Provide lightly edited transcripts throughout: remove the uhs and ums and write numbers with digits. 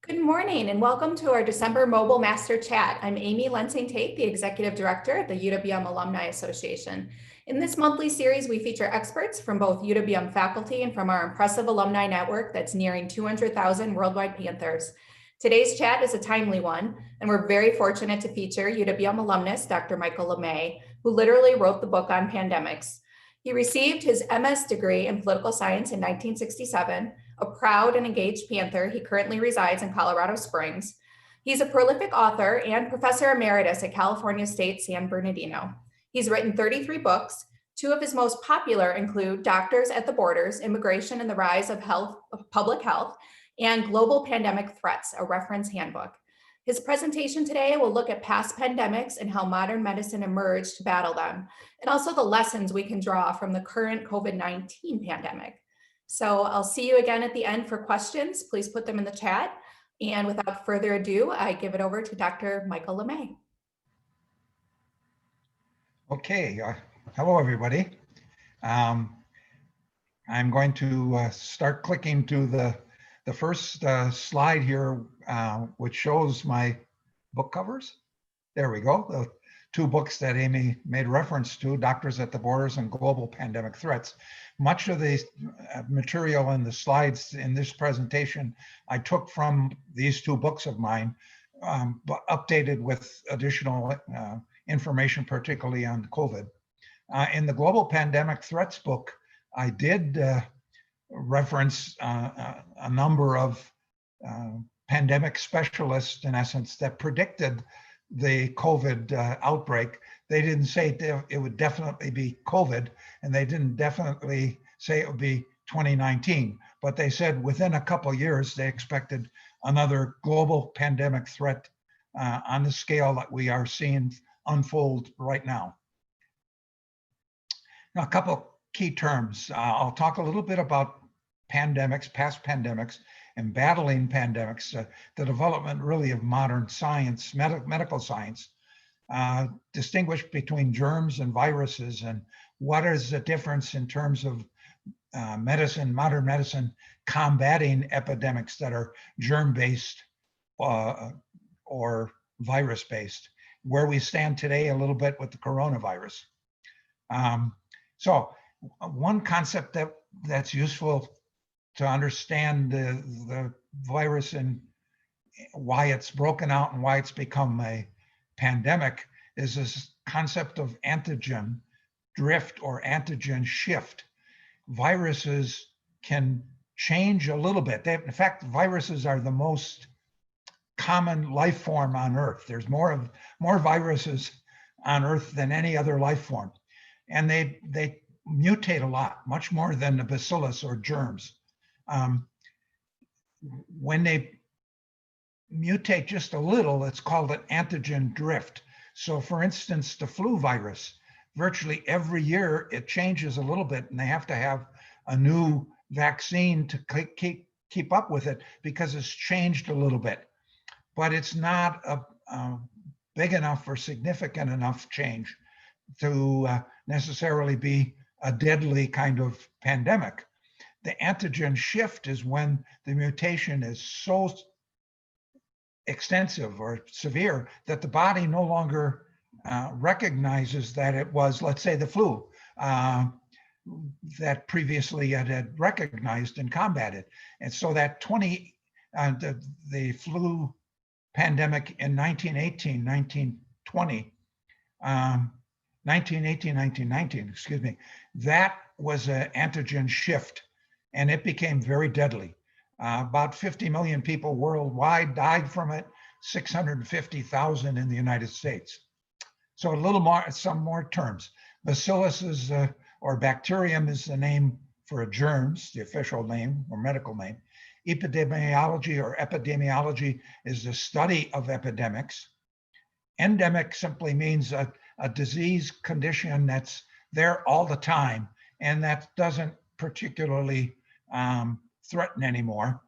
Good morning and welcome to our December Mobile Master Chat. I'm Amy Lensing-Tate, the Executive Director at the UWM Alumni Association. In this monthly series, we feature experts from both UWM faculty and from our impressive alumni network that's nearing 200,000 worldwide Panthers. Today's chat is a timely one, and we're very fortunate to feature UWM alumnus, Dr. Michael LeMay, who literally wrote the book on pandemics. He received his MS degree in political science in 1967. A proud and engaged Panther, he currently resides in Colorado Springs. He's a prolific author and professor emeritus at California State-San Bernardino. He's written 33 books. Two of his most popular include Doctors at the Borders, Immigration and the Rise of Public Health, and Global Pandemic Threats, a Reference Handbook. His presentation today will look at past pandemics and how modern medicine emerged to battle them, and also the lessons we can draw from the current COVID-19 pandemic. So I'll see you again at the end for questions. Please put them in the chat. And without further ado, I give it over to Dr. Michael LeMay. Okay, hello everybody. I'm going to start clicking to the first slide here, which shows my book covers. There we go. The two books that Amy made reference to, Doctors at the Borders and Global Pandemic Threats. Much of the material in the slides in this presentation I took from these two books of mine, but updated with additional information, particularly on COVID. In the Global Pandemic Threats book, I did reference a number of pandemic specialists, in essence, that predicted the COVID outbreak. They didn't say it would definitely be COVID, and they didn't definitely say it would be 2019, but they said within a couple of years, they expected another global pandemic threat on the scale that we are seeing unfold right now. Now, a couple key terms. I'll talk a little bit about pandemics, past pandemics, and battling pandemics, the development really of modern science, medical science, distinguish between germs and viruses, and what is the difference in terms of medicine, modern medicine, combating epidemics that are germ-based or virus-based, where we stand today a little bit with the coronavirus. So one concept that's useful to understand the virus and why it's broken out and why it's become a pandemic is this concept of antigen drift or antigen shift. Viruses can change a little bit. In fact, viruses are the most common life form on Earth. There's more viruses on Earth than any other life form. And they mutate a lot, much more than the bacillus or germs. When they mutate just a little, it's called an antigen drift. So for instance, the flu virus, virtually every year it changes a little bit, and they have to have a new vaccine to keep up with it because it's changed a little bit. But it's not a big enough or significant enough change to necessarily be a deadly kind of pandemic. The antigen shift is when the mutation is so extensive or severe that the body no longer recognizes that it was, let's say, the flu that previously it had recognized and combated. And so that the flu pandemic in 1918, 1920, 1918, 1919, excuse me, that was an antigen shift, and it became very deadly. About 50 million people worldwide died from it, 650,000 in the United States. So a little more, some more terms. Bacillus is, or bacterium is the name for germs, the official name or medical name. Epidemiology is the study of epidemics. Endemic simply means a disease condition that's there all the time and that doesn't particularly threaten anymore.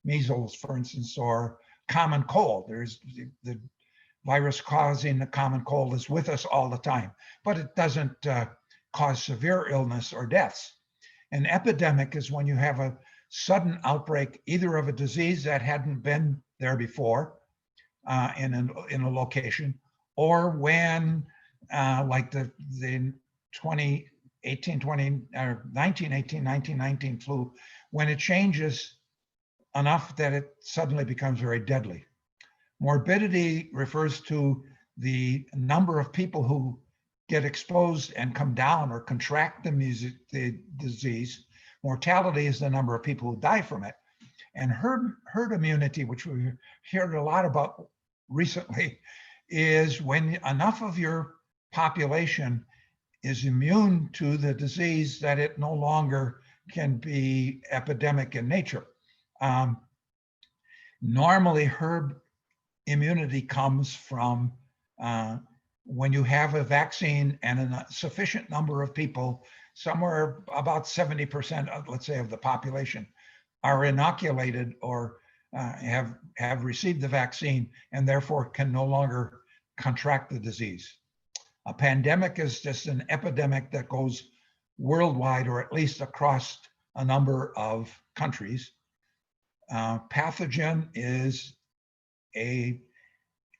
Measles, for instance, or common cold. There's the virus causing the common cold is with us all the time, but it doesn't cause severe illness or deaths. An epidemic is when you have a sudden outbreak either of a disease that hadn't been there before in a location, or when like the 2018, 20 or 1918, 1919 flu, when it changes enough that it suddenly becomes very deadly. Morbidity refers to the number of people who get exposed and come down or contract the disease. Mortality is the number of people who die from it. And herd immunity, which we've heard a lot about recently, is when enough of your population is immune to the disease that it no longer can be epidemic in nature. Normally, herd immunity comes from when you have a vaccine and a sufficient number of people, somewhere about 70% of, let's say, of the population are inoculated or have received the vaccine and therefore can no longer contract the disease. A pandemic is just an epidemic that goes worldwide, or at least across a number of countries. Pathogen is an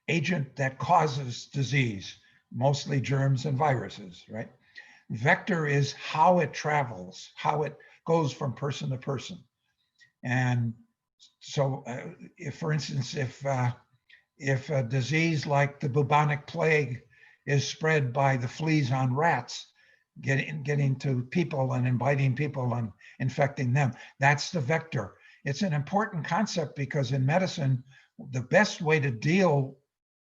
agent that causes disease, mostly germs and viruses, right? Vector is how it travels, how it goes from person to person. And so if, for instance, if a disease like the bubonic plague is spread by the fleas on rats, getting to people and inviting people and infecting them, that's the vector. It's an important concept because in medicine, the best way to deal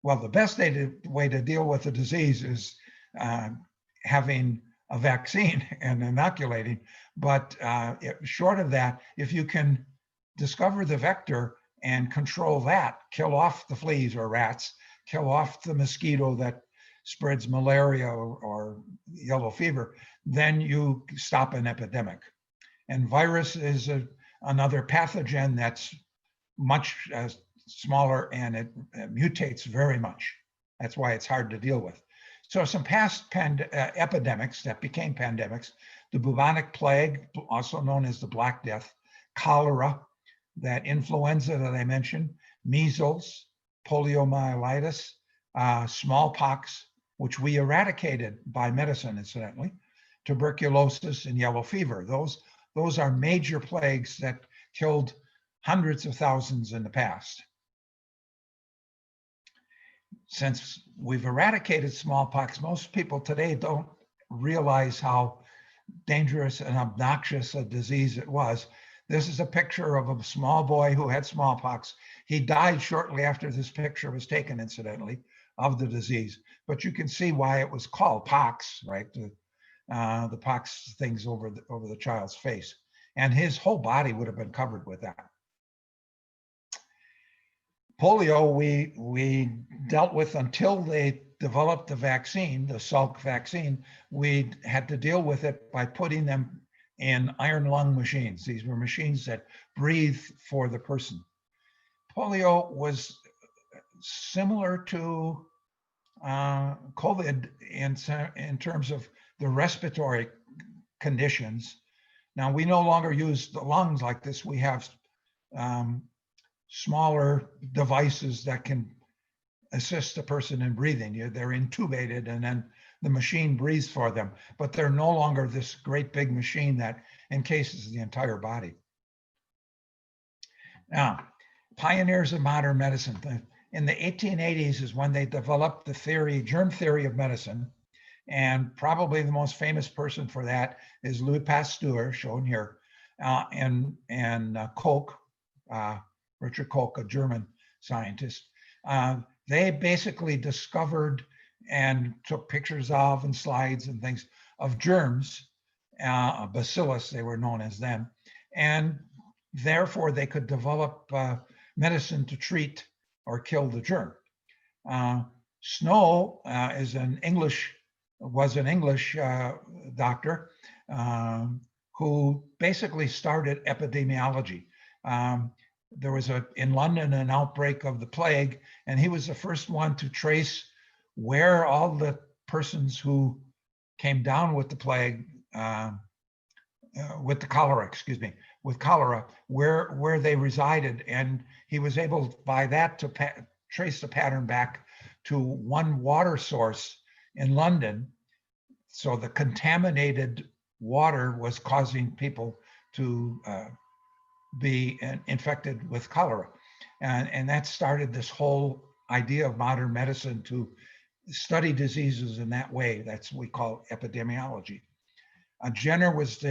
with the disease is having a vaccine and inoculating. But short of that, if you can discover the vector and control that, kill off the fleas or rats, kill off the mosquito that spreads malaria or yellow fever, then you stop an epidemic. And virus is another pathogen that's much smaller, and it mutates very much. That's why it's hard to deal with. So some past epidemics that became pandemics: the bubonic plague, also known as the Black Death, cholera, that influenza that I mentioned, measles, poliomyelitis, smallpox, which we eradicated by medicine, incidentally, tuberculosis, and yellow fever. Those are major plagues that killed hundreds of thousands in the past. Since we've eradicated smallpox, most people today don't realize how dangerous and obnoxious a disease it was. This is a picture of a small boy who had smallpox. He died shortly after this picture was taken, incidentally, of the disease. But you can see why it was called pox, right? The pox things over the child's face. And his whole body would have been covered with that. Polio, we dealt with until they developed the vaccine, the Salk vaccine. We had to deal with it by putting them in iron lung machines. These were machines that breathe for the person. Polio was similar to COVID in terms of the respiratory conditions. Now, we no longer use the lungs like this. We have smaller devices that can assist the person in breathing. They're intubated and then the machine breathes for them, but they're no longer this great big machine that encases the entire body. Now, pioneers of modern medicine. In the 1880s is when they developed the theory, germ theory of medicine. And probably the most famous person for that is Louis Pasteur, shown here, and Koch, Richard Koch, a German scientist. They basically discovered and took pictures of and slides and things of germs, bacillus they were known as then, and therefore they could develop medicine to treat or kill the germ. Snow was an English doctor who basically started epidemiology. There was in London an outbreak of the plague, and he was the first one to trace where all the persons who came down with the plague with the cholera, excuse me, with cholera, where they resided, and he was able by that to trace the pattern back to one water source in London. So the contaminated water was causing people to be infected with cholera, and that started this whole idea of modern medicine to study diseases in that way. That's what we call epidemiology. Jenner was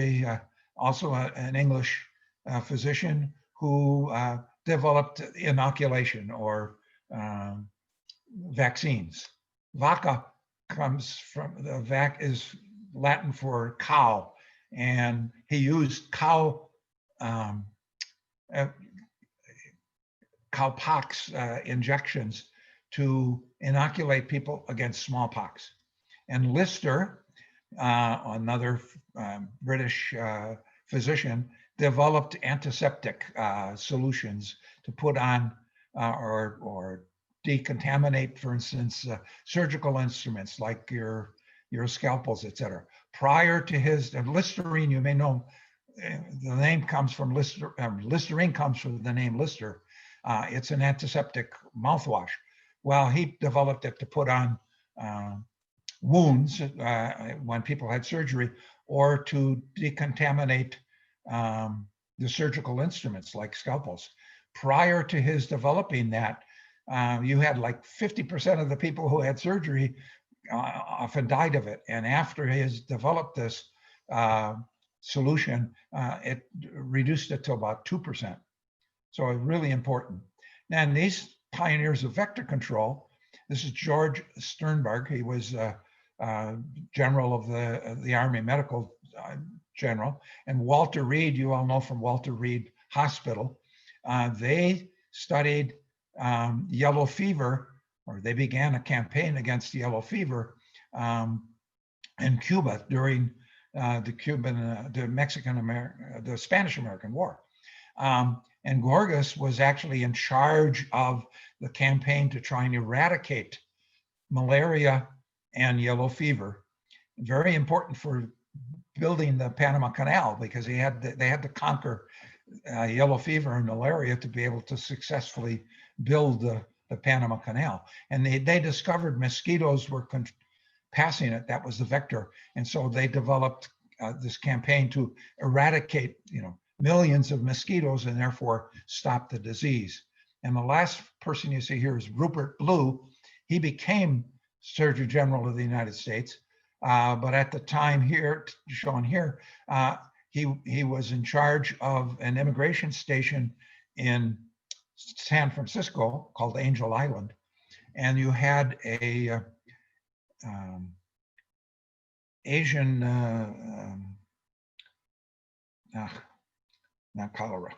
also an English physician who developed inoculation or vaccines. Vacca comes from, the vac is Latin for cow, and he used cowpox injections to inoculate people against smallpox. And Lister, another British physician, developed antiseptic solutions to put on or decontaminate, for instance, surgical instruments like your scalpels, etc. Prior to his, Listerine, you may know, the name comes from Listerine comes from the name Lister. It's an antiseptic mouthwash. Well, he developed it to put on wounds when people had surgery, or to decontaminate the surgical instruments like scalpels. Prior to his developing that, you had like 50% of the people who had surgery often died of it. And after he's developed this solution, it reduced it to about 2%. So really important. And these pioneers of vector control, this is George Sternberg. He was general of the Army Medical General, and Walter Reed, you all know from Walter Reed Hospital. They studied yellow fever, or they began a campaign against yellow fever in Cuba during the Spanish-American War. And Gorgas was actually in charge of the campaign to try and eradicate malaria and yellow fever. Very important for building the Panama Canal, because they had to conquer yellow fever and malaria to be able to successfully build the Panama Canal. And they discovered mosquitoes were passing it. That was the vector. And so they developed this campaign to eradicate, millions of mosquitoes and therefore stop the disease. And the last person you see here is Rupert Blue. He became Surgeon General of the United States, but at the time here, shown here, he was in charge of an immigration station in San Francisco called Angel Island, and you had a Asian, not cholera,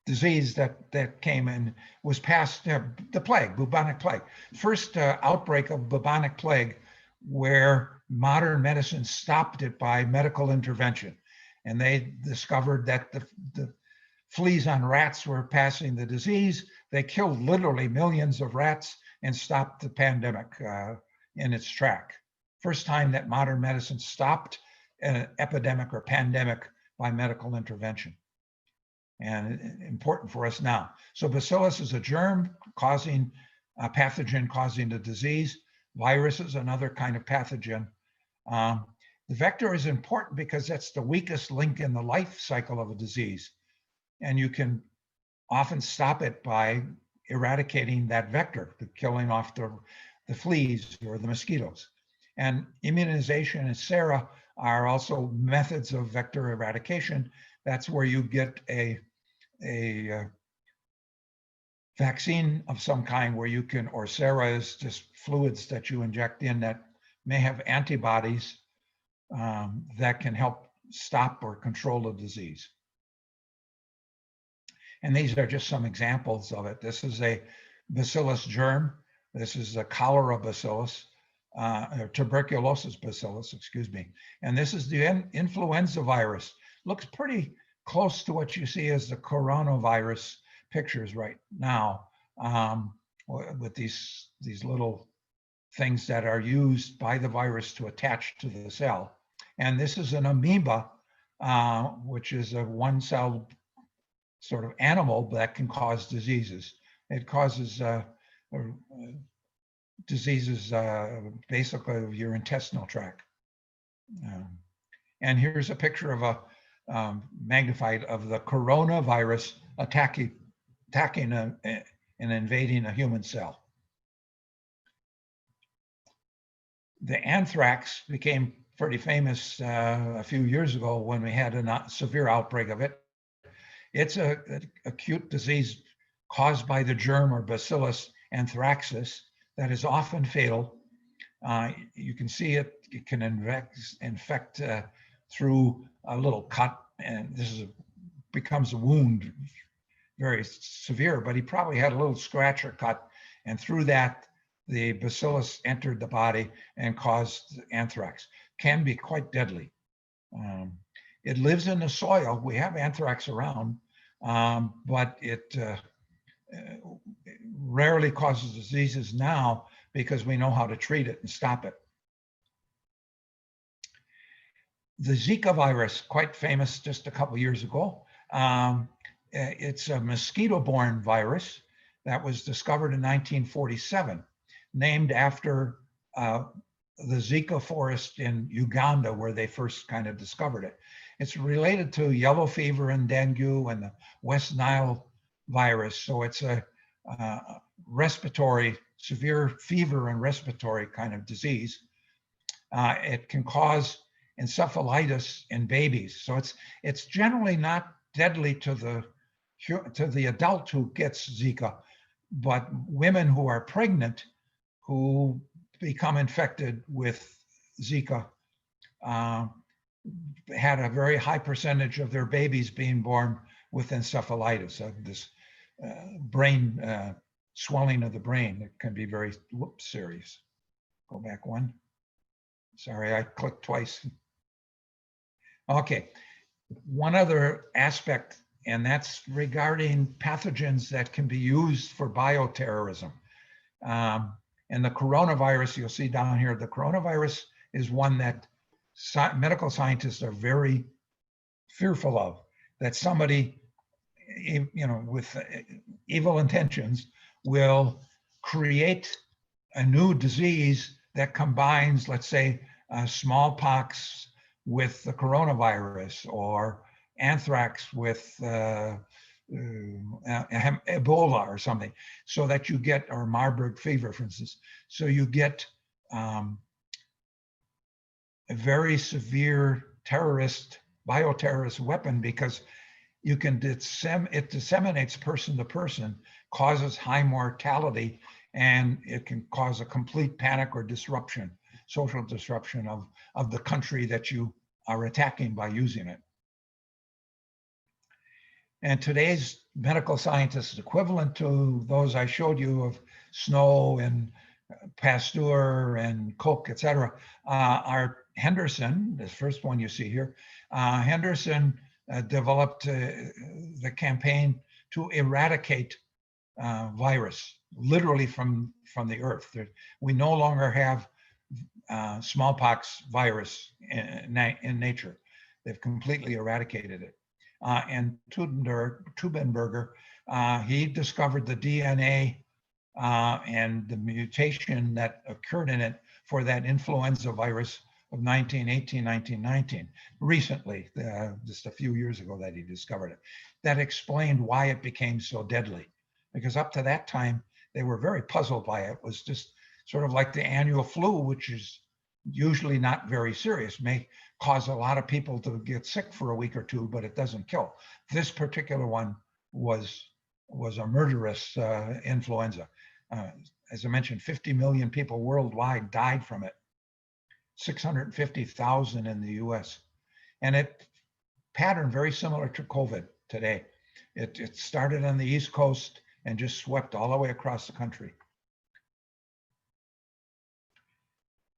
disease that came and was passed, the plague, bubonic plague. First outbreak of bubonic plague where modern medicine stopped it by medical intervention. And they discovered that the fleas on rats were passing the disease. They killed literally millions of rats and stopped the pandemic in its track. First time that modern medicine stopped an epidemic or pandemic by medical intervention. And important for us now. So bacillus is a germ causing a pathogen causing the disease. Virus is another kind of pathogen. The vector is important because that's the weakest link in the life cycle of a disease. And you can often stop it by eradicating that vector, killing off the fleas or the mosquitoes. And immunization and sera are also methods of vector eradication. That's where you get a vaccine of some kind where you can, or sera is just fluids that you inject in that may have antibodies that can help stop or control the disease. And these are just some examples of it. This is a bacillus germ. This is a cholera bacillus, or tuberculosis bacillus, excuse me. And this is the influenza virus. Looks pretty close to what you see as the coronavirus pictures right now, with these little things that are used by the virus to attach to the cell. And this is an amoeba, which is a one-celled sort of animal that can cause diseases. It causes diseases basically of your intestinal tract. And here's a picture of a magnified of the coronavirus attacking and invading a human cell. The anthrax became pretty famous a few years ago when we had a severe outbreak of it. It's an acute disease caused by the germ or bacillus anthracis that is often fatal. You can see it can infect through a little cut, and becomes a wound, very severe, but he probably had a little scratch or cut, and through that, the bacillus entered the body and caused anthrax. Can be quite deadly. It lives in the soil. We have anthrax around, but it rarely causes diseases now because we know how to treat it and stop it. The Zika virus, quite famous just a couple years ago. It's a mosquito-borne virus that was discovered in 1947, named after the Zika forest in Uganda, where they first kind of discovered it. It's related to yellow fever and dengue and the West Nile virus. So it's a respiratory, severe fever and respiratory kind of disease. It can cause encephalitis in babies. So it's generally not deadly to the adult who gets Zika, but women who are pregnant who become infected with Zika had a very high percentage of their babies being born with encephalitis, this brain swelling of the brain. It can be very serious. Go back one. Sorry, I clicked twice. Okay, one other aspect, and that's regarding pathogens that can be used for bioterrorism. And the coronavirus, you'll see down here, the coronavirus is one that medical scientists are very fearful of, that somebody, with evil intentions will create a new disease that combines, let's say, smallpox with the coronavirus, or anthrax with Ebola or something, so that you get, or Marburg fever, for instance, so you get a very severe bioterrorist weapon, because you can it disseminates person to person, causes high mortality, and it can cause a complete panic or disruption, social disruption of the country that you are attacking by using it. And today's medical scientists, equivalent to those I showed you of Snow and Pasteur and Koch, et cetera, are Henderson, the first one you see here. Henderson developed the campaign to eradicate virus, literally from the earth. We no longer have smallpox virus in nature. They've completely eradicated it. And Tubenberger, he discovered the DNA and the mutation that occurred in it for that influenza virus of 1918, 1919. Recently, just a few years ago that he discovered it. That explained why it became so deadly. Because up to that time, they were very puzzled by it. It was just sort of like the annual flu, which is usually not very serious, may cause a lot of people to get sick for a week or two, but it doesn't kill. This particular one was a murderous influenza. As I mentioned, 50 million people worldwide died from it, 650,000 in the US. And it patterned very similar to COVID today. It started on the East Coast and just swept all the way across the country.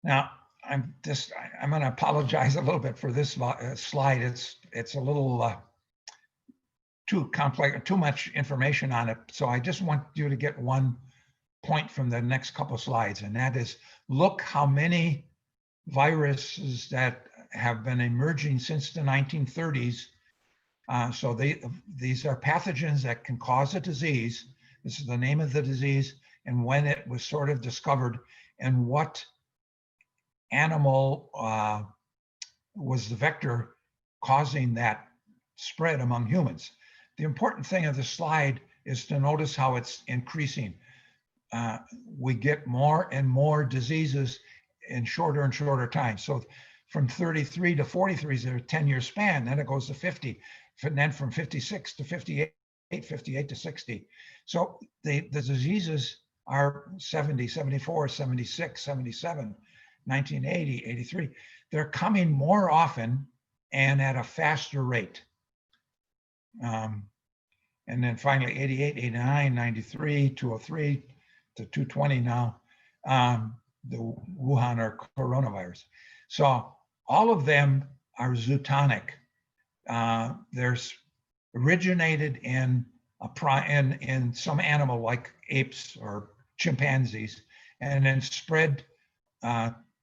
Now, I'm going to apologize a little bit for this slide. It's a little too complex, too much information on it. So I just want you to get one point from the next couple slides, and that is, look how many viruses that have been emerging since the 1930s. So these are pathogens that can cause a disease. This is the name of the disease and when it was sort of discovered and what animal was the vector causing that spread among humans. The important thing of the slide is to notice how it's increasing. We get more and more diseases in shorter and shorter time. So from 33 to 43 is a 10-year span, then it goes to 50, and then from 56 to 58, 58 to 60. So the diseases are 70, 74, 76, 77, 1980, 83. They're coming more often and at a faster rate. And then finally 88, 89, 93, 203 to 220 now, the Wuhan or coronavirus. So all of them are zootonic. There's originated in some animal like apes or chimpanzees, and then spread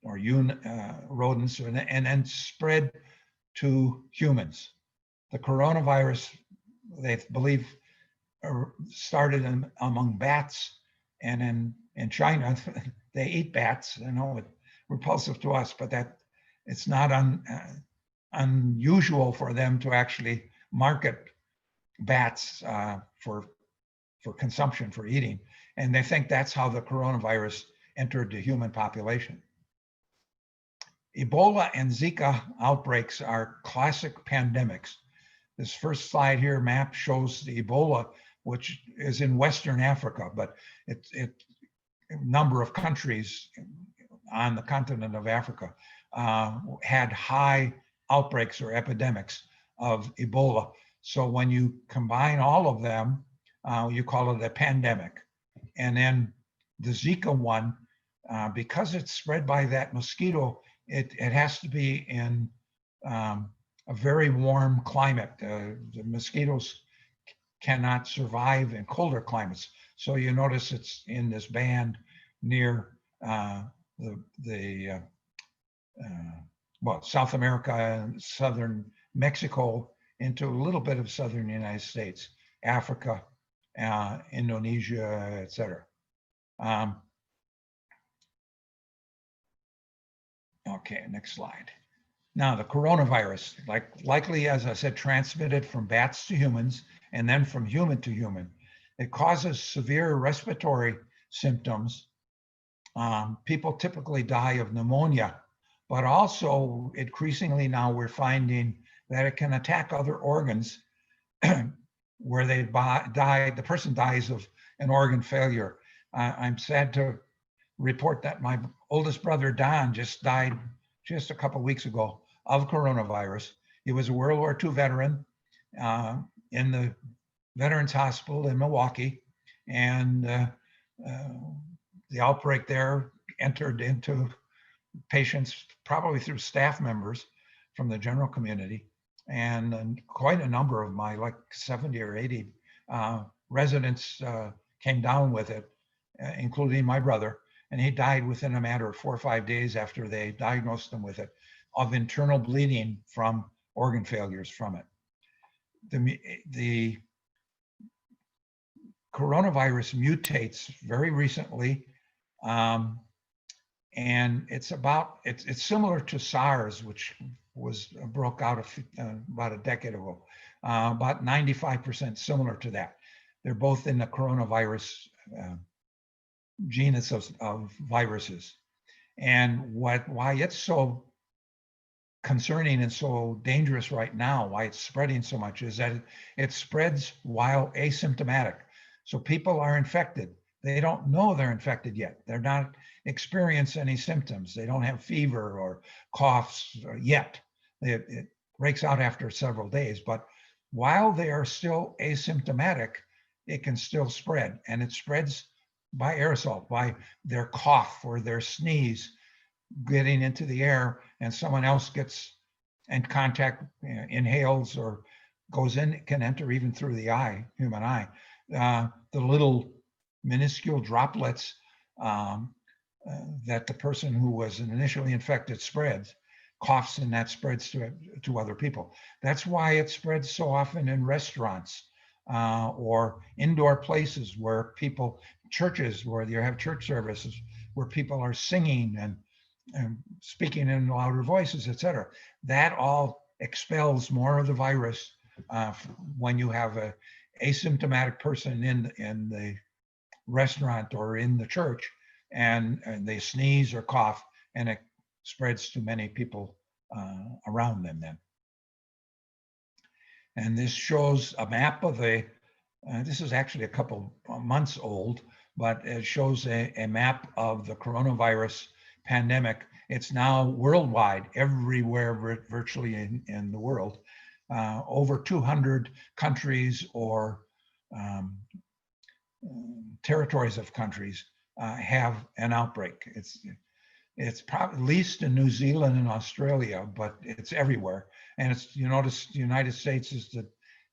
rodents, and then spread to humans. The coronavirus, they believe, started among bats, and in China, they eat bats. I know it's repulsive to us, but that it's not unusual for them to actually market bats for consumption, for eating. And they think that's how the coronavirus entered the human population. Ebola and Zika outbreaks are classic pandemics. This first slide here map shows the Ebola, which is in Western Africa, but a number of countries on the continent of Africa had high outbreaks or epidemics of Ebola. So when you combine all of them, you call it a pandemic. And then the Zika one, because it's spread by that mosquito, it has to be in a very warm climate. The mosquitoes cannot survive in colder climates. So you notice it's in this band near South America and southern Mexico into a little bit of southern United States, Africa, Indonesia, etc. Okay, next slide. Now the coronavirus, likely, as I said, transmitted from bats to humans and then from human to human. It causes severe respiratory symptoms. People typically die of pneumonia, but also increasingly now we're finding that it can attack other organs where they die, the person dies of an organ failure. I'm sad to report that my oldest brother, Don, just died just a couple of weeks ago of coronavirus. He was a World War II veteran in the Veterans Hospital in Milwaukee. And the outbreak there entered into patients probably through staff members from the general community. And quite a number of my, like 70 or 80 residents came down with it, including my brother. And he died within a matter of 4 or 5 days after they diagnosed him with it, of internal bleeding from organ failures from it. The coronavirus mutates very recently, and it's similar to SARS, which broke out about a decade ago, about 95% similar to that. They're both in the coronavirus genus of viruses. And why it's so concerning and so dangerous right now, why it's spreading so much, is that it spreads while asymptomatic. So people are infected. They don't know they're infected yet. They're not experiencing any symptoms. They don't have fever or coughs yet. It breaks out after several days. But while they are still asymptomatic, it can still spread. And it spreads by aerosol, by their cough or their sneeze getting into the air, and someone else gets in contact, inhales or goes in, can enter even through the eye, human eye. The little minuscule droplets that the person who was initially infected spreads coughs and that spreads to other people. That's why it spreads so often in restaurants or indoor places where people, churches where you have church services, where people are singing and speaking in louder voices, etc. That all expels more of the virus when you have a asymptomatic person in the restaurant or in the church, and they sneeze or cough, and it spreads to many people around them then. And this shows a map of this is actually a couple months old, but it shows a map of the coronavirus pandemic. It's now worldwide, everywhere virtually in the world. Over 200 countries or territories of countries have an outbreak. It's probably least in New Zealand and Australia, but it's everywhere. And it's, you notice the United States is the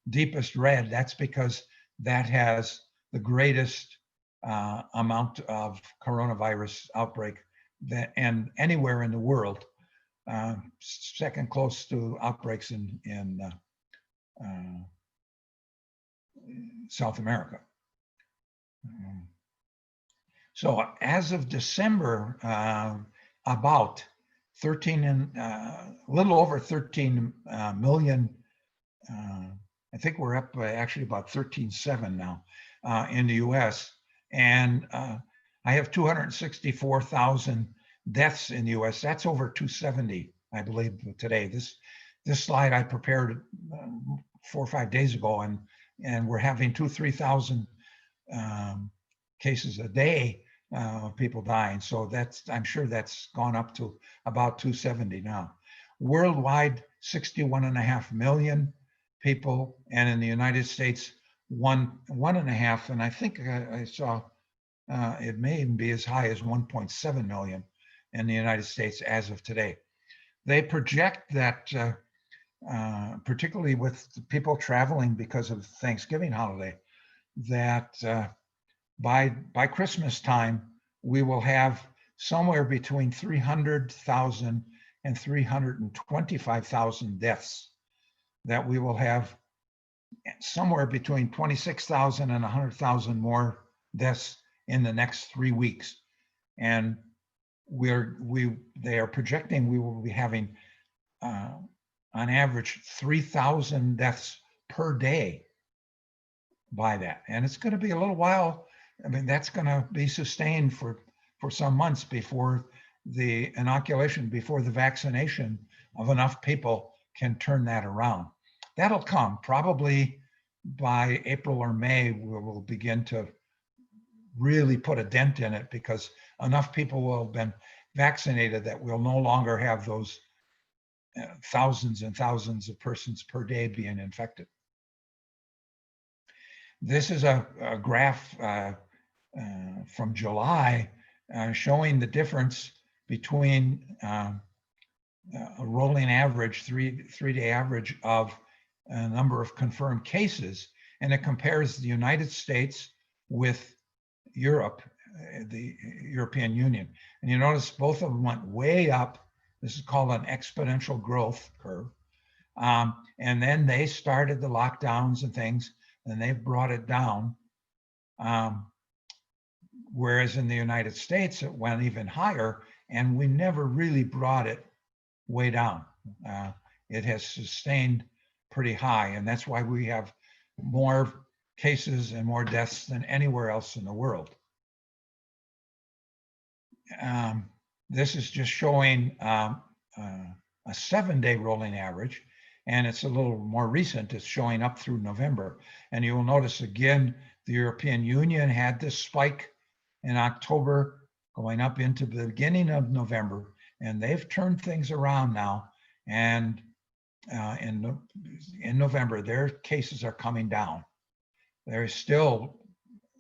deepest red. That's because that has the greatest amount of coronavirus outbreak and anywhere in the world, second close to outbreaks in South America. So as of December, about 13 and a little over 13 million, I think we're up actually about 13.7 now in the US. And I have 264,000 deaths in the US. That's over 270, I believe, today. This slide I prepared 4 or 5 days ago, and we're having 2,000-3,000 cases a day of people dying. So I'm sure that's gone up to about 270 now. Worldwide, 61.5 million people, and in the United States, 1.5, and I think I saw it may even be as high as 1.7 million in the United States as of today. They project that, particularly with people traveling because of Thanksgiving holiday, that by Christmas time, we will have somewhere between 300,000 and 325,000 deaths, that we will have somewhere between 26,000 and 100,000 more deaths in the next 3 weeks. And they are projecting we will be having on average 3,000 deaths per day by that. And it's going to be a little while. I mean, that's going to be sustained for some months before the inoculation, before the vaccination of enough people can turn that around. That'll come probably by April or May. We will begin to really put a dent in it because enough people will have been vaccinated that we'll no longer have those thousands and thousands of persons per day being infected. This is a graph from July showing the difference between a rolling average, three-day average of a number of confirmed cases, and it compares the United States with Europe, the European Union. And you notice both of them went way up. This is called an exponential growth curve. And then they started the lockdowns and things, and they've brought it down. Whereas in the United States, it went even higher, and we never really brought it way down. It has sustained pretty high, and that's why we have more cases and more deaths than anywhere else in the world. This is just showing a 7-day rolling average, and it's a little more recent. It's showing up through November. And you will notice again, the European Union had this spike in October going up into the beginning of November, and they've turned things around now. And in November, their cases are coming down. There's still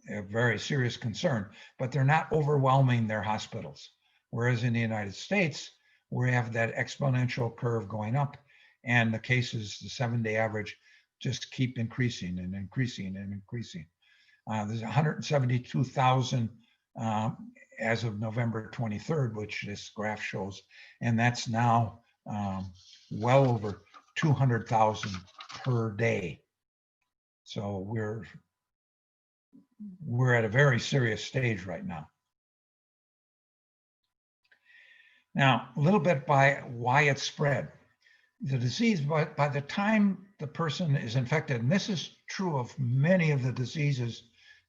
a very serious concern, but they're not overwhelming their hospitals. Whereas in the United States, we have that exponential curve going up, and the cases, the 7-day average, just keep increasing and increasing and increasing. There's 172,000 as of November 23rd, which this graph shows, and that's now well over 200,000 per day. So we're at a very serious stage right now. Now, a little bit by why it spread. The disease, by the time the person is infected, and this is true of many of the diseases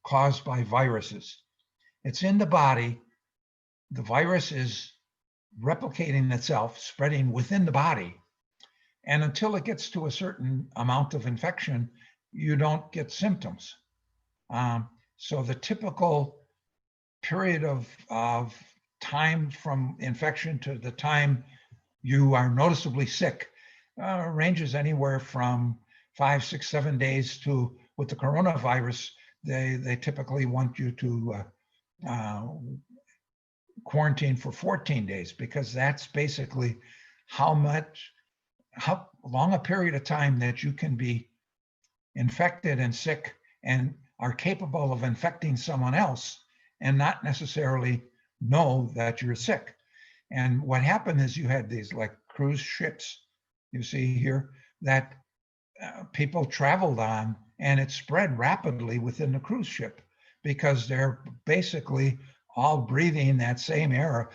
caused by viruses, it's in the body, the virus is replicating itself, spreading within the body. And until it gets to a certain amount of infection, you don't get symptoms. So the typical period of time from infection to the time you are noticeably sick ranges anywhere from 5, 6, 7 days to, with the coronavirus, they typically want you to quarantine for 14 days, because that's basically how long a period of time that you can be infected and sick and are capable of infecting someone else and not necessarily know that you're sick. And what happened is you had these like cruise ships, you see here, that people traveled on, and it spread rapidly within the cruise ship because they're basically all breathing that same air.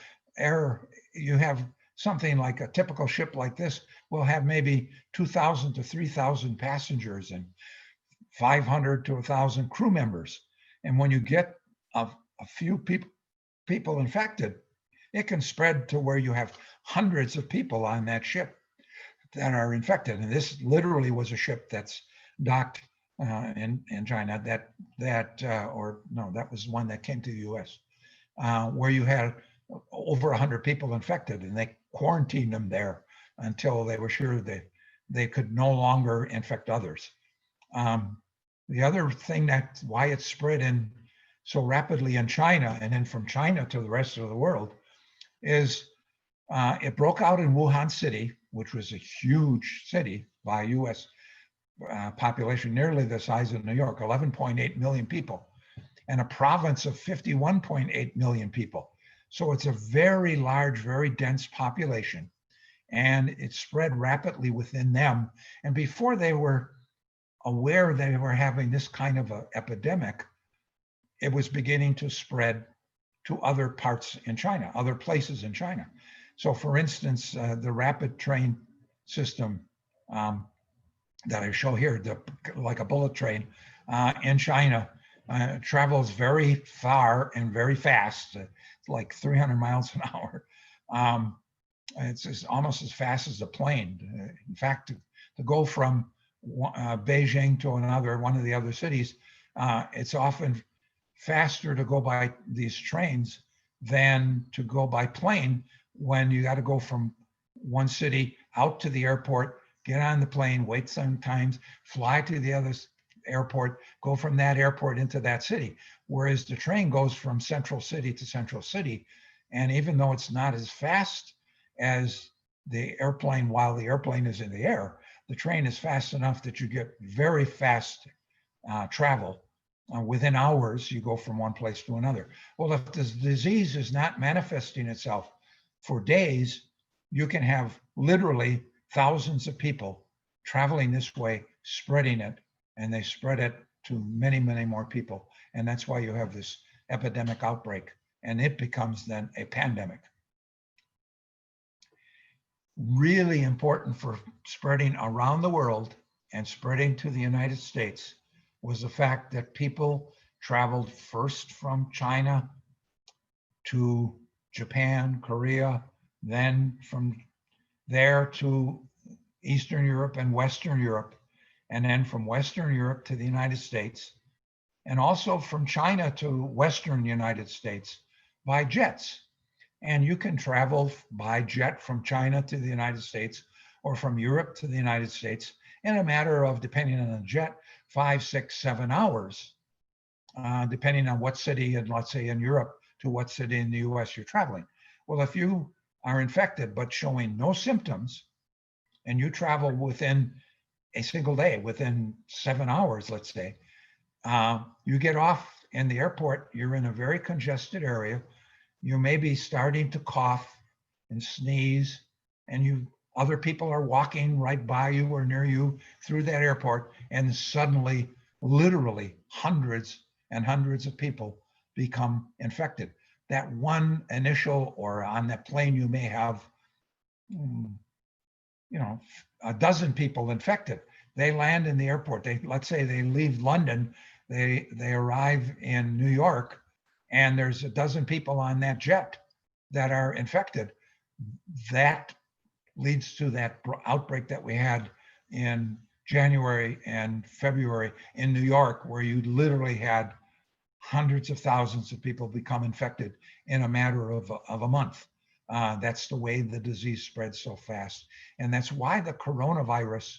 You have something like a typical ship like this will have maybe 2,000 to 3,000 passengers and 500 to 1,000 crew members. And when you get a few people infected, it can spread to where you have hundreds of people on that ship that are infected. And this literally was a ship that's docked in China that was one that came to the US, where you had over 100 people infected, and they quarantined them there until they were sure they could no longer infect others. The other thing that's why it spread in so rapidly in China, and then from China to the rest of the world, is it broke out in Wuhan City, which was a huge city by US population, nearly the size of New York, 11.8 million people, and a province of 51.8 million people. So it's a very large, very dense population, and it spread rapidly within them. And before they were aware they were having this kind of an epidemic, it was beginning to spread to other parts in China, other places in China. So for instance, the rapid train system that I show here, like a bullet train in China, travels very far and very fast, like 300 miles an hour. It's almost as fast as a plane. In fact, to go from Beijing to one of the other cities, it's often faster to go by these trains than to go by plane, when you got to go from one city out to the airport, get on the plane, wait sometimes, fly to the other airport, go from that airport into that city. Whereas the train goes from central city to central city. And even though it's not as fast as the airplane while the airplane is in the air, the train is fast enough that you get very fast travel. Within hours, you go from one place to another. Well, if the disease is not manifesting itself for days, you can have literally thousands of people traveling this way, spreading it, and they spread it to many, many more people. And that's why you have this epidemic outbreak, and it becomes then a pandemic. Really important for spreading around the world and spreading to the United States was the fact that people traveled first from China to Japan, Korea, then from there to Eastern Europe and Western Europe, and then from Western Europe to the United States, and also from China to Western United States by jets. And you can travel by jet from China to the United States or from Europe to the United States in a matter of, depending on the jet, 5, 6, 7 hours, depending on what city, and let's say in Europe, to what city in the US you're traveling. Well, if you are infected but showing no symptoms, and you travel within a single day, within 7 hours, let's say, you get off in the airport, you're in a very congested area, you may be starting to cough and sneeze, and you Other people are walking right by you or near you through that airport, and suddenly, literally hundreds and hundreds of people become infected. That one initial, or on that plane, you may have, a dozen people infected. They land in the airport. Let's say they leave London, they arrive in New York, and there's a dozen people on that jet that are infected. That leads to that outbreak that we had in January and February in New York, where you literally had hundreds of thousands of people become infected in a matter of a month. That's the way the disease spreads so fast. And that's why the coronavirus,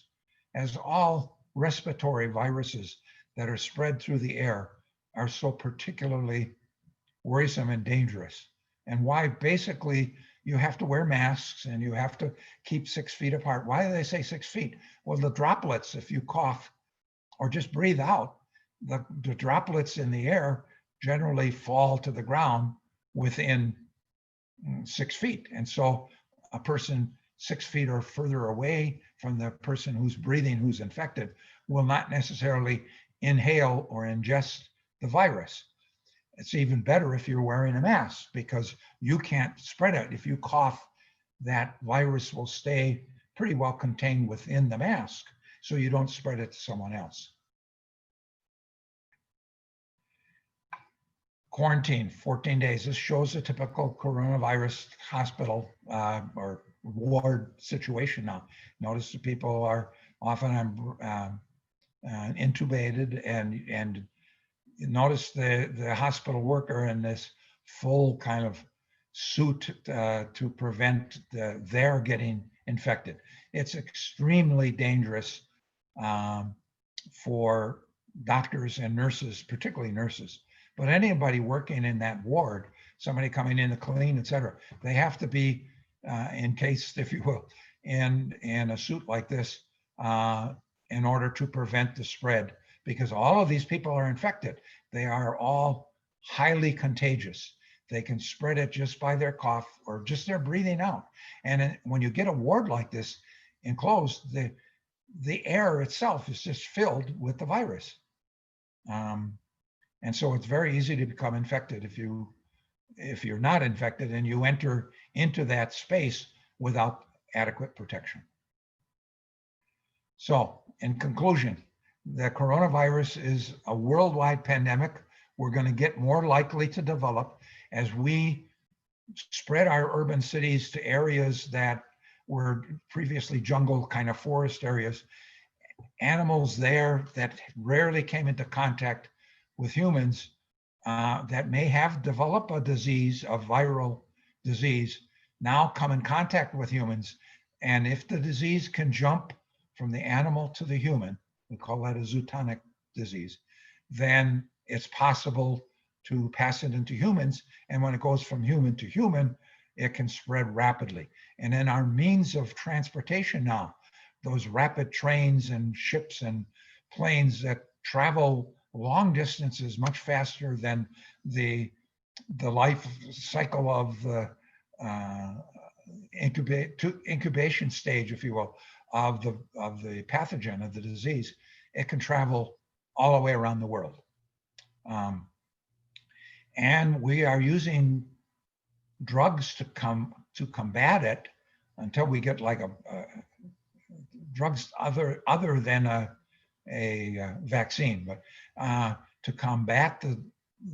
as all respiratory viruses that are spread through the air, are so particularly worrisome and dangerous. And why basically you have to wear masks and you have to keep 6 feet apart. Why do they say 6 feet? Well, the droplets, if you cough or just breathe out, the droplets in the air generally fall to the ground within 6 feet. And so a person 6 feet or further away from the person who's breathing, who's infected, will not necessarily inhale or ingest the virus. It's even better if you're wearing a mask, because you can't spread it. If you cough, that virus will stay pretty well contained within the mask, so you don't spread it to someone else. Quarantine, 14 days. This shows a typical coronavirus hospital or ward situation now. Notice the people are often intubated, and notice the hospital worker in this full kind of suit to prevent their getting infected. It's extremely dangerous for doctors and nurses, particularly nurses, but anybody working in that ward, somebody coming in to clean, et cetera, they have to be encased, if you will, in a suit like this in order to prevent the spread, because all of these people are infected. They are all highly contagious. They can spread it just by their cough or just their breathing out. And when you get a ward like this enclosed, the air itself is just filled with the virus. And so it's very easy to become infected if you're not infected and you enter into that space without adequate protection. So in conclusion, the coronavirus is a worldwide pandemic. We're going to get more likely to develop as we spread our urban cities to areas that were previously jungle, kind of forest areas. Animals there that rarely came into contact with humans that may have developed a disease, a viral disease, now come in contact with humans. And if the disease can jump from the animal to the human, we call that a zoonotic disease, then it's possible to pass it into humans. And when it goes from human to human, it can spread rapidly. And then our means of transportation now, those rapid trains and ships and planes that travel long distances much faster than the life cycle of the incubation stage, if you will, of the pathogen, of the disease, it can travel all the way around the world. And we are using drugs to combat it until we get like drugs other than a vaccine, but to combat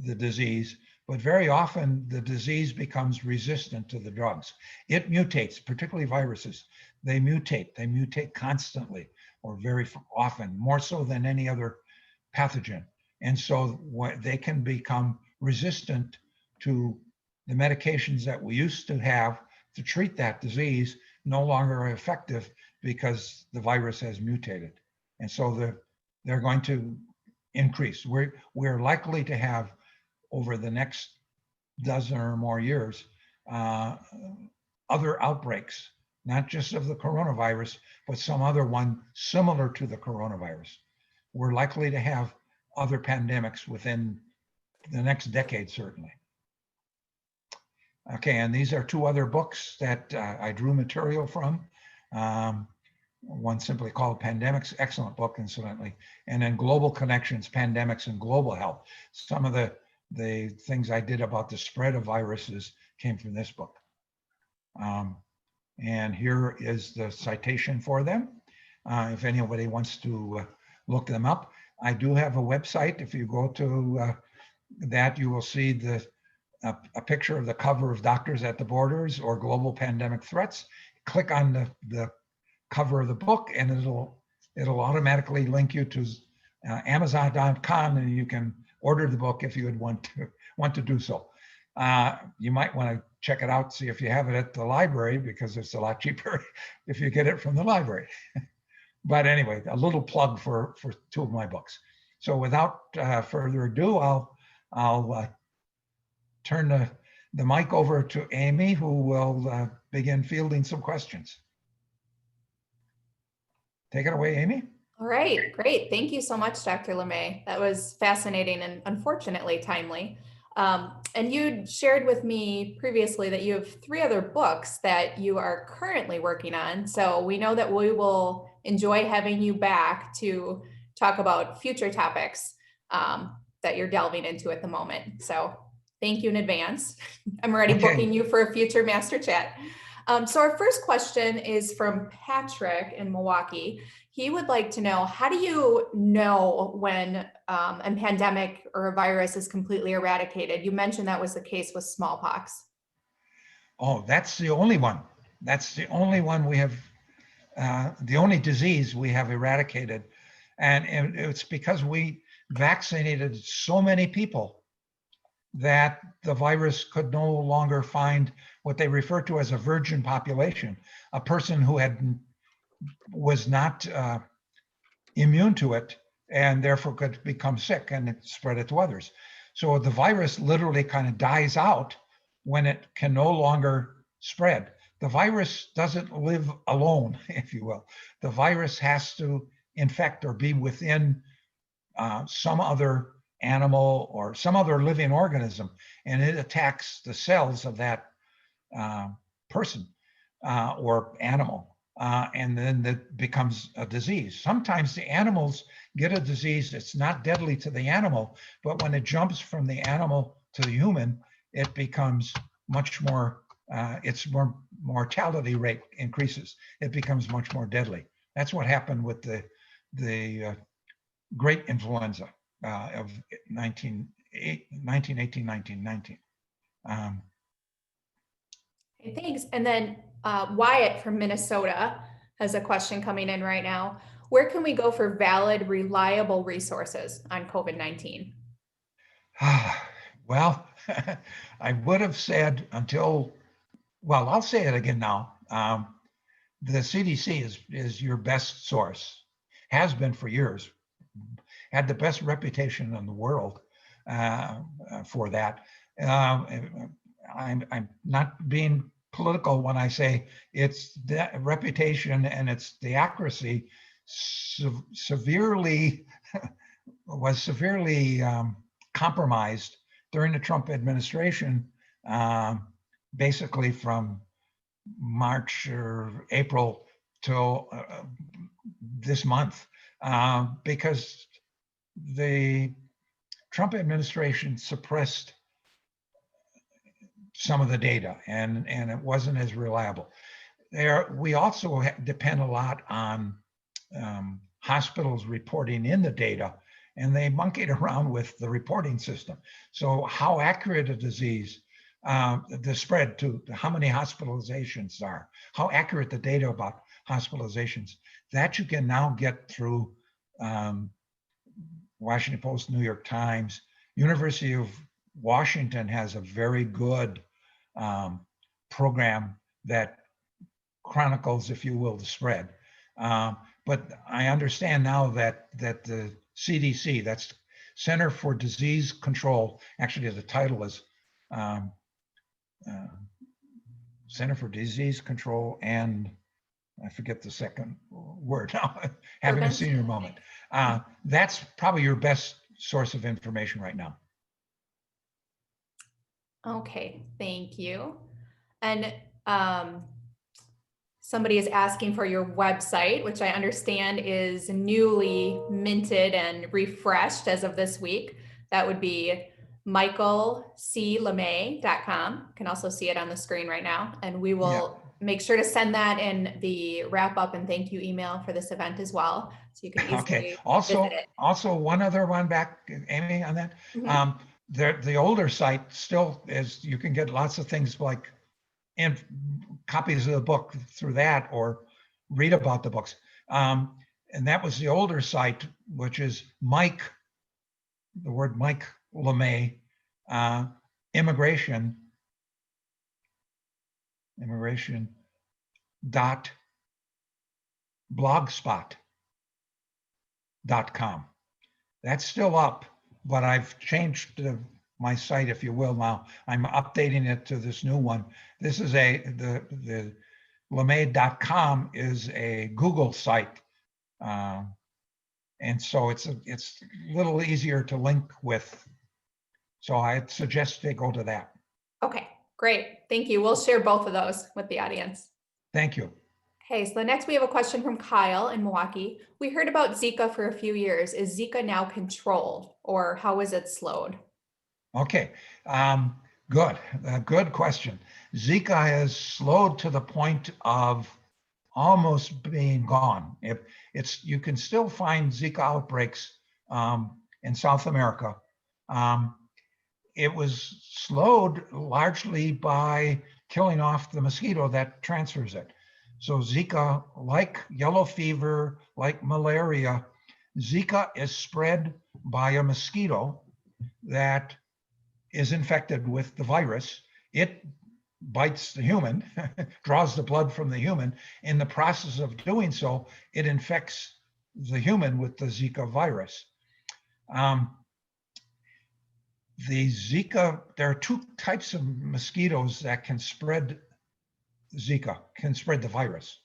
the disease. But very often the disease becomes resistant to the drugs. It mutates, particularly viruses. They mutate constantly, or very often, more so than any other pathogen. And so they can become resistant to the medications that we used to have to treat that disease, no longer are effective because the virus has mutated. And so they're going to increase. We're likely to have, over the next dozen or more years, other outbreaks, not just of the coronavirus, but some other one similar to the coronavirus. We're likely to have other pandemics within the next decade, certainly. Okay, and these are two other books that I drew material from. One simply called Pandemics, excellent book, incidentally. And then Global Connections, Pandemics and Global Health. Some of the things I did about the spread of viruses came from this book. And here is the citation for them. If anybody wants to look them up. I do have a website. If you go to that, you will see a picture of the cover of Doctors at the Borders or Global Pandemic Threats. Click on the cover of the book and it'll automatically link you to Amazon.com, and you can order the book if you would want to do so. You might want to check it out, see if you have it at the library, because it's a lot cheaper if you get it from the library. But anyway, a little plug for two of my books. So without further ado, I'll turn the mic over to Amy, who will begin fielding some questions. Take it away, Amy. All right, great. Thank you so much, Dr. LeMay. That was fascinating and unfortunately timely. And you shared with me previously that you have 3 other books that you are currently working on. So we know that we will enjoy having you back to talk about future topics that you're delving into at the moment. So thank you in advance. I'm already booking you for a future master chat. So our first question is from Patrick in Milwaukee. He would like to know, how do you know when a pandemic or a virus is completely eradicated? You mentioned that was the case with smallpox. Oh, that's the only one. That's the only one we have, the only disease we have eradicated. And it's because we vaccinated so many people that the virus could no longer find what they refer to as a virgin population, a person who was not immune to it and therefore could become sick and spread it to others. So the virus literally kind of dies out when it can no longer spread. The virus doesn't live alone, if you will. The virus has to infect or be within some other animal or some other living organism, and it attacks the cells of that person or animal, and then it becomes a disease. Sometimes the animals get a disease that's not deadly to the animal, but when it jumps from the animal to the human, it becomes much more, its mortality rate increases. It becomes much more deadly. That's what happened with the great influenza of 1918, 1919. Okay, thanks. And then Wyatt from Minnesota has a question coming in right now. Where can we go for valid, reliable resources on COVID-19? Well, I would have said well, I'll say it again now. The CDC is your best source, has been for years, had the best reputation in the world for that. I'm not being political when I say it's that reputation and it's the accuracy severely compromised during the Trump administration, basically from March or April till this month, because the Trump administration suppressed some of the data and it wasn't as reliable. We also depend a lot on hospitals reporting in the data, and they monkeyed around with the reporting system. So how accurate a disease, the spread to how many hospitalizations are, how accurate the data about hospitalizations, that you can now get through Washington Post, New York Times. University of Washington has a very good program that chronicles, if you will, the spread. But I understand now that the CDC, that's Center for Disease Control, actually the title is Center for Disease Control and I forget the second word now, having a senior moment. That's probably your best source of information right now. Okay, thank you. And Somebody is asking for your website, which I understand is newly minted and refreshed as of this week. That would be michaelclemay.com. You can also see it on the screen right now. And we will make sure to send that in the wrap up and thank you email for this event as well. So you can easily visit it. Also one other one back, Amy, on that. The older site still is, you can get lots of things like copies of the book through that or read about the books. And that was the older site, which is Mike, the word Mike LeMay, immigration dot blogspot.com. That's still up, but I've changed my site, if you will, now. I'm updating it to this new one. This is the LeMay.com is a Google site. And so it's a little easier to link with. So I'd suggest they go to that. Okay, great. Thank you. We'll share both of those with the audience. Thank you. Okay, so next we have a question from Kyle in Milwaukee. We heard about Zika for a few years. Is Zika now controlled, or how is it slowed? Okay, good. Good question. Zika has slowed to the point of almost being gone. You can still find Zika outbreaks in South America. It was slowed largely by killing off the mosquito that transfers it. So Zika, like yellow fever, like malaria, Zika is spread by a mosquito that is infected with the virus. It bites the human, draws the blood from the human. In the process of doing so, it infects the human with the Zika virus. There are two types of mosquitoes that can spread Zika, can spread the virus.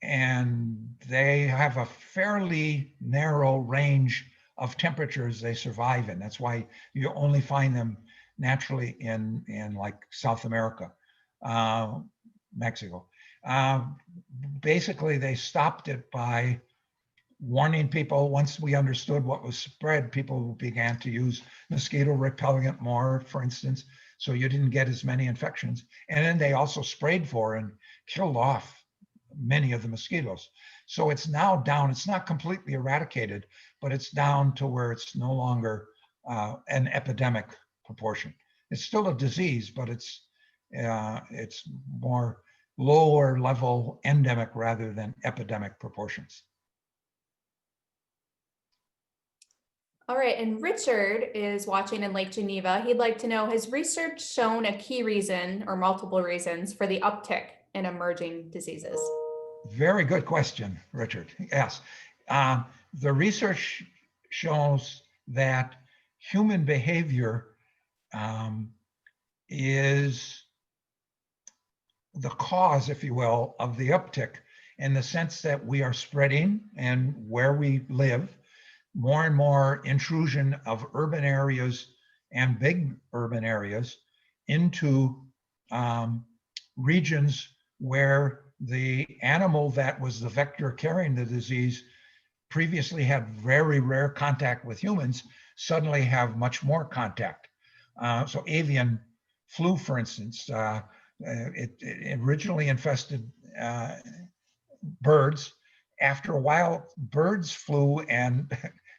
And they have a fairly narrow range of temperatures they survive in. That's why you only find them naturally in like South America, Mexico. Basically, they stopped it by warning people. Once we understood what was spread, people began to use mosquito repellent more, for instance, so you didn't get as many infections. And then they also sprayed for and killed off many of the mosquitoes. So it's now down. It's not completely eradicated, but it's down to where it's no longer an epidemic proportion. It's still a disease, but it's more lower level endemic rather than epidemic proportions. All right, and Richard is watching in Lake Geneva. He'd like to know, has research shown a key reason or multiple reasons for the uptick in emerging diseases? Very good question, Richard. Yes. The research shows that human behavior is the cause, if you will, of the uptick, in the sense that we are spreading, and where we live, more and more intrusion of urban areas and big urban areas into regions where the animal that was the vector carrying the disease previously had very rare contact with humans, suddenly have much more contact. So avian flu, for instance, it originally infested birds. After a while, birds flew and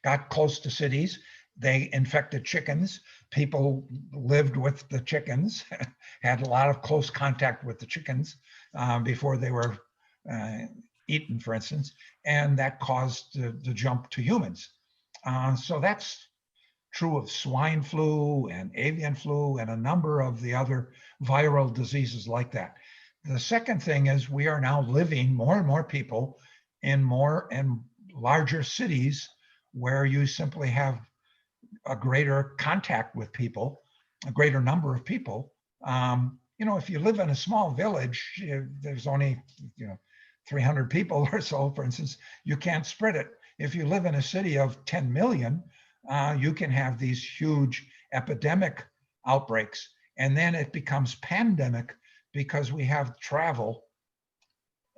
got close to cities. They infected chickens. People lived with the chickens, had a lot of close contact with the chickens before they were eaten, for instance, and that caused the jump to humans. So that's true of swine flu and avian flu and a number of the other viral diseases like that. The second thing is we are now living, more and more people, in more and larger cities where you simply have a greater contact with people, a greater number of people. If you live in a small village, there's only 300 people or so, for instance, you can't spread it. If you live in a city of 10 million, you can have these huge epidemic outbreaks, and then it becomes pandemic because we have travel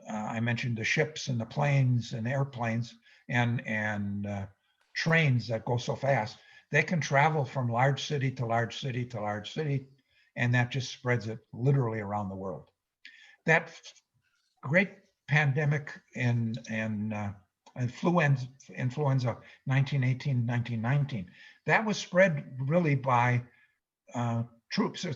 I mentioned the ships and the planes and airplanes and trains that go so fast. They can travel from large city to large city to large city, and that just spreads it literally around the world. That great pandemic in influenza 1918, 1919, that was spread really by troops.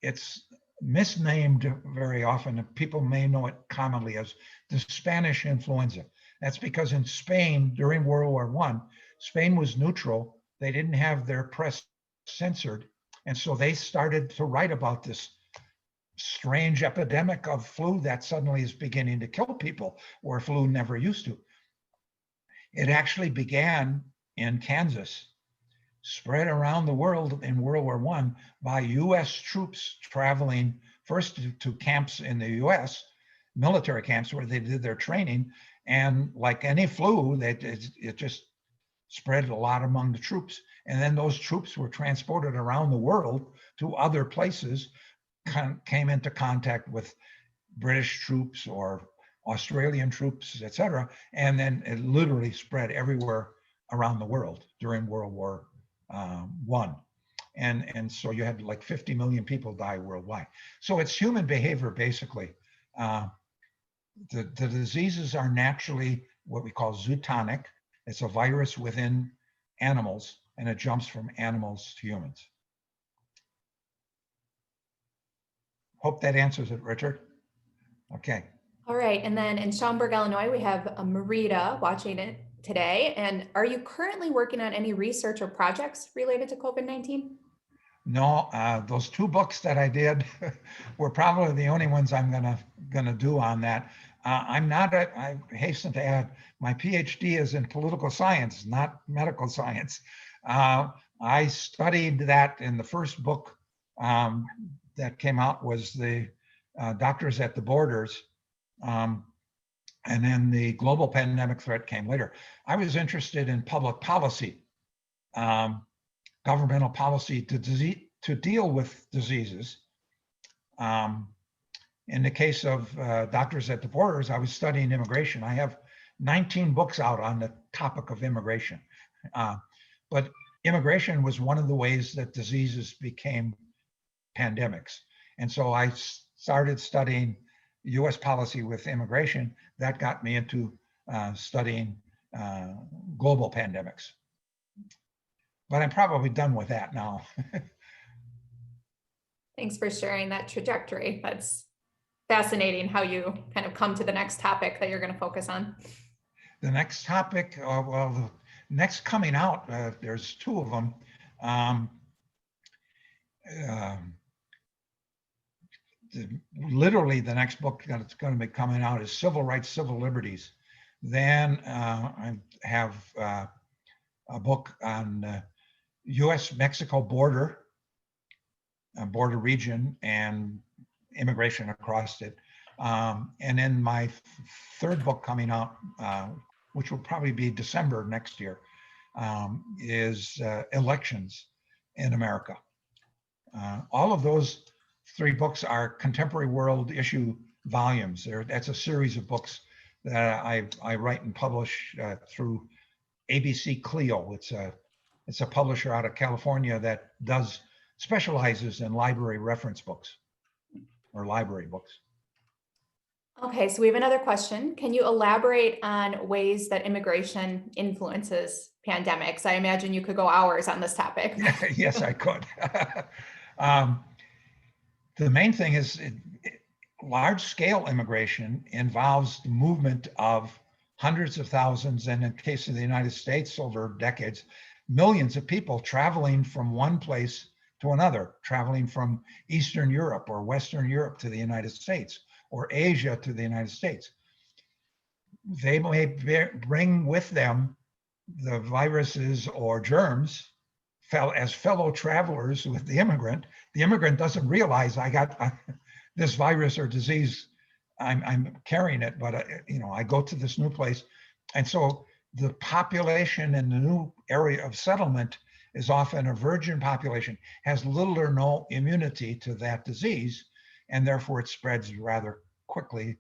It's misnamed very often. People may know it commonly as the Spanish influenza. That's because in Spain during World War I, Spain was neutral. They didn't have their press censored. And so they started to write about this strange epidemic of flu that suddenly is beginning to kill people where flu never used to. It actually began in Kansas, spread around the world in World War I by US troops traveling first to camps in the US, military camps where they did their training. And like any flu, it just spread a lot among the troops. And then those troops were transported around the world to other places, came into contact with British troops or Australian troops, et cetera. And then it literally spread everywhere around the world during World War I. And so you had like 50 million people die worldwide. So it's human behavior, basically. The diseases are naturally what we call zootonic. It's a virus within animals, and it jumps from animals to humans. Hope that answers it, Richard. Okay. All right. And then in Schaumburg, Illinois, we have Marita watching it today. And are you currently working on any research or projects related to COVID-19? No, those two books that I did were probably the only ones I'm gonna do on that. I hasten to add, my PhD is in political science, not medical science. I studied that in the first book that came out was the Doctors at the Borders. And then the global pandemic threat came later. I was interested in public policy, governmental policy to deal with diseases. In the case of Doctors at the Borders, I was studying immigration. I have 19 books out on the topic of immigration. But immigration was one of the ways that diseases became pandemics. And so I started studying US policy with immigration. That got me into studying global pandemics. But I'm probably done with that now. Thanks for sharing that trajectory. That's fascinating how you kind of come to the next topic that you're going to focus on. The next topic, well, the next coming out, there's two of them. Literally the next book that's going to be coming out is Civil Rights, Civil Liberties. Then I have a book on US-Mexico border region and immigration across it. And then my third book coming out, which will probably be December next year, is elections in America. All of those three books are contemporary world issue volumes. That's a series of books that I write and publish through ABC Clio. It's a publisher out of California that specializes in library reference books or library books. Okay, so we have another question. Can you elaborate on ways that immigration influences pandemics? I imagine you could go hours on this topic. Yes, I could. The main thing is large-scale immigration involves the movement of hundreds of thousands, and in the case of the United States over decades, millions of people traveling from one place to another, traveling from Eastern Europe or Western Europe to the United States, or Asia to the United States. They may bring with them the viruses or germs as fellow travelers with the immigrant. The immigrant doesn't realize I got this virus or disease, I'm carrying it, but I go to this new place. And so the population in the new area of settlement is often a virgin population, has little or no immunity to that disease, and therefore it spreads rather quickly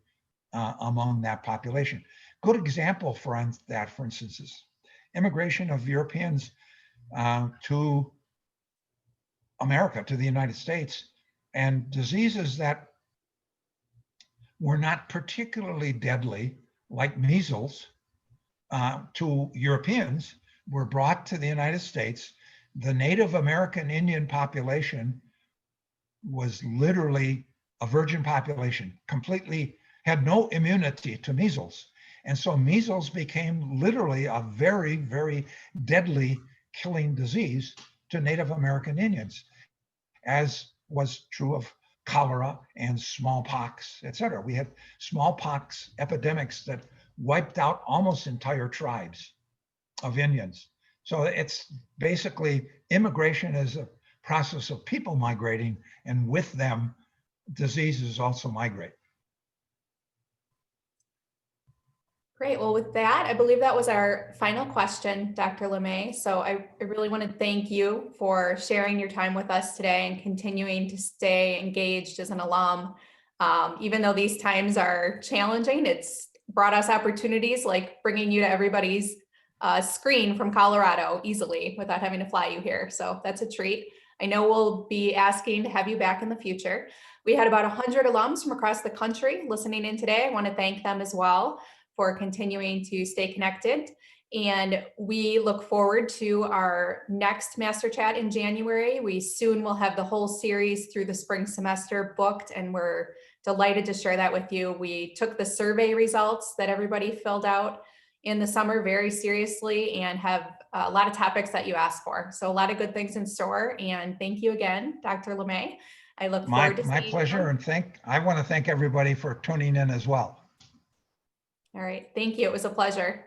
among that population. Good example for that, for instance, is immigration of Europeans to America, to the United States, and diseases that were not particularly deadly, like measles, to Europeans, were brought to the United States. The Native American Indian population was literally a virgin population, completely had no immunity to measles. And so measles became literally a very, very deadly killing disease to Native American Indians, as was true of cholera and smallpox, et cetera. We had smallpox epidemics that wiped out almost entire tribes of Indians. So it's basically immigration is a process of people migrating, and with them, diseases also migrate. Great. Well, with that, I believe that was our final question, Dr. LeMay. So I really want to thank you for sharing your time with us today and continuing to stay engaged as an alum. Even though these times are challenging, it's brought us opportunities like bringing you to everybody's screen from Colorado easily without having to fly you here. So that's a treat. I know we'll be asking to have you back in the future. We had about 100 alums from across the country listening in today. I want to thank them as well for continuing to stay connected. And we look forward to our next Master Chat in January. We soon will have the whole series through the spring semester booked, and we're delighted to share that with you. We took the survey results that everybody filled out in the summer very seriously and have a lot of topics that you asked for. So a lot of good things in store. And thank you again, Dr. LeMay. I look forward to my pleasure, and I want to thank everybody for tuning in as well. All right. Thank you. It was a pleasure.